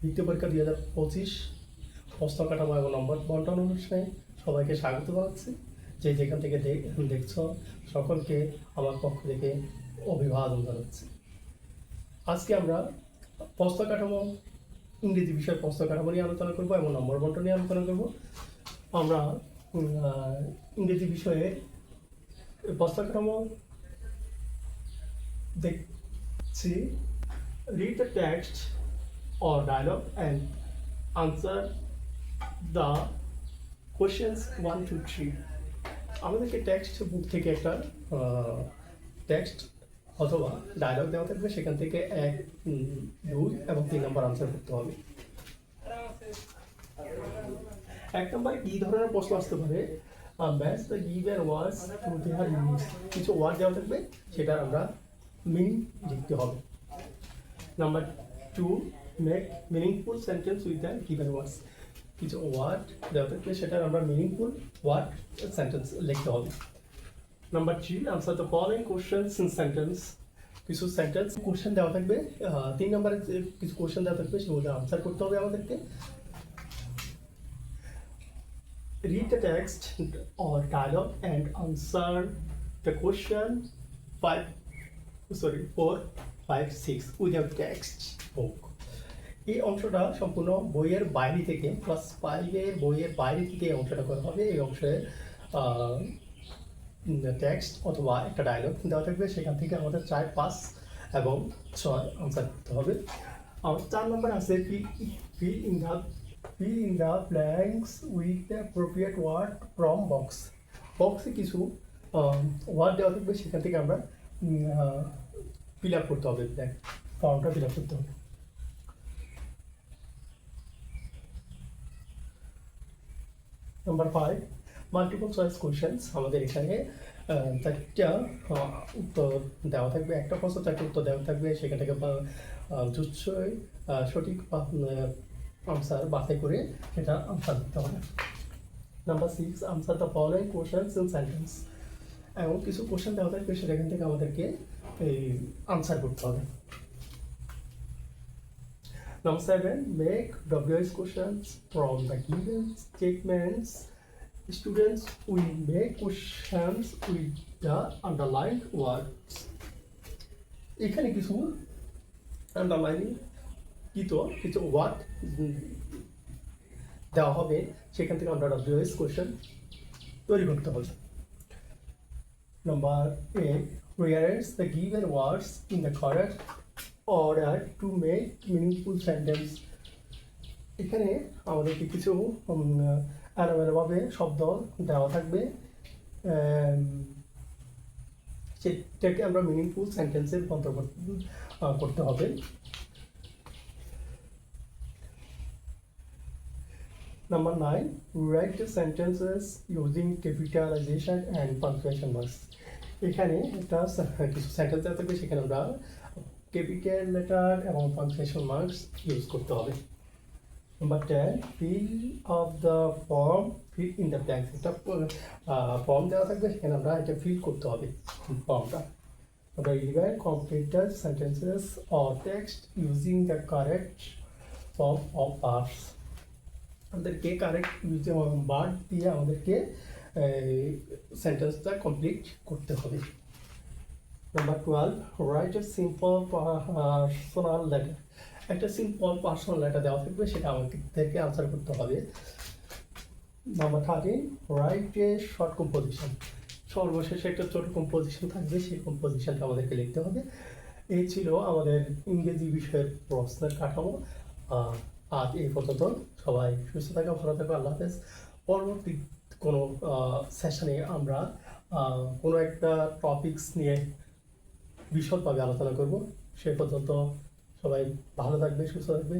দ্বিতীয় পরীক্ষা 2025 প্রশ্ন কাঠামো এবং নম্বর বন্টন অনুষ্ঠানে সবাইকে স্বাগত জানাচ্ছি। যে যেখান থেকে দেখছো সকলকে আমার পক্ষ থেকে অভিবাদন জানাচ্ছি। আজকে আমরা প্রশ্ন কাঠামো, ইংরেজি বিষয়ের প্রশ্ন কাঠামো নিয়ে আলোচনা করবো এবং নম্বর বন্টন নিয়ে আলোচনা করবো। আমরা ইংরেজি বিষয়ে প্রশ্ন কাঠামো দেখছি। Read the text or dialogue and answer the questions 1 to 3. আমাদেরকে টেক্সট বুক থেকে একটা টেক্সট অথবা ডায়লগ দেওয়া থাকবে, সেখান থেকে 1, 2 এবং 3 নম্বর আনসার করতে হবে। 1 নম্বরে কি ধরনের প্রশ্ন আসতে পারে? Match the given words to their meanings. কিছু ওয়ার্ড দেওয়া থাকবে, সেটা আমরা মিনিং লিখতে হবে। Number 2, make meaningful sentence with the given words. কিছু ওয়ার্ড দেওয়া থাকবে, সেটার আমরা মিনিংফুল ওয়ার্ড সেন্টেন্স লিখতে হবে। Number 3, answer the following questions in sentence. কিছু সেন্টেন্স কোশ্চেন দেওয়া থাকবে, 3 নম্বরে কিছু কোশ্চেন দেওয়া থাকবে, সেগুলো আনসার করতে হবে আমাদেরকে। Read the text or dialogue and answer the question 4, 5, 6 without text book. এই অংশটা সম্পূর্ণ বইয়ের বাইরে থেকে, ক্লাস 5-এর বইয়ের বাইরে থেকে এই অংশটা করা হবে। এই অংশে টেক্সট অথবা একটা ডায়লগ দেওয়া থাকবে, সেখান থেকে আমাদের 4, 5 এবং 6 আনসার করতে হবে। আর 4 নম্বর আছে fill in the blanks with the appropriate word from box. বক্সে কিছু ওয়ার্ড দেওয়া থাকবে, সেখান থেকে আমরা ফিল আপ করতে হবে, ফর্মটা ফিল আপ করতে হবে। Number 5, multiple choice questions. আমাদের এখানে 4টা উত্তর দেওয়া থাকবে, একটা প্রশ্ন 4টা উত্তর দেওয়া থাকবে, সেখান থেকে জুৎসই সঠিক আনসার বাছাই করে সেটা আনসার দিতে হবে। Number 6, answer the following questions in sentence. এবং কিছু কোশ্চেন দেওয়া থাকবে, সেখান থেকে আমাদেরকে আনসার করতে হবে। Number 7, make WH questions from the given statements. Students will make questions with the underlined words. এখানে কিছু আন্ডারলাইনিং কিছু ওয়ার্ড দেওয়া হবে, সেখান থেকে আমরা WH কোশ্চেন তৈরি করতে হবে। Number 8, rearrange the given words in the correct order to make meaningful sentence. এখানে আমাদেরকে কিছু এলোমেলোভাবে শব্দ দেওয়া থাকবে, সেটাকে আমরা মিনিংফুল সেন্টেন্সে রূপান্তর করতে হবে। Number 9, write the sentences using capitalization and punctuation marks. এখানে একটা কিছু সেন্টেন্স দেওয়া থাকবে, সেখানে আমরা ক্যাপিটাল লেটার এবং পাংচুয়েশন মার্কস ইউজ করতে হবে। Number 10, fill of the form, fill in the blanks. একটা ফর্ম দেওয়া থাকবে, সেখানে আমরা এটা ফিল করতে হবে ফর্মটা। আমরা evaluate completed sentences or text using the correct form of verbs. আমাদেরকে কারেক্ট ভার্ব দিয়ে আমাদেরকে সেন্টেন্সটা কমপ্লিট করতে হবে। Number 12, write a simple personal letter. একটা সিম্পল পার্সোনাল লেটার দেওয়া থাকবে, সেটা আমাদেরকে আনসার করতে হবে। Number 13, write a short composition. সর্বশেষে একটা ছোট কম্পোজিশন থাকবে, সেই কম্পোজিশনটা আমাদেরকে লিখতে হবে। এই ছিল আমাদের ইংরেজি বিষয়ের প্রশ্নের কাঠামো। আজ এই পর্যন্ত। সবাই সুস্থ থাকো, ভালো থাকো, আল্লাহ হাফেজ। পরবর্তী কোনো সেশনে আমরা কোনো একটা টপিকস নিয়ে বিশদভাবে আলোচনা করব। সে পর্যন্ত সবাই ভালো থাকবে, সুস্থ থাকবে।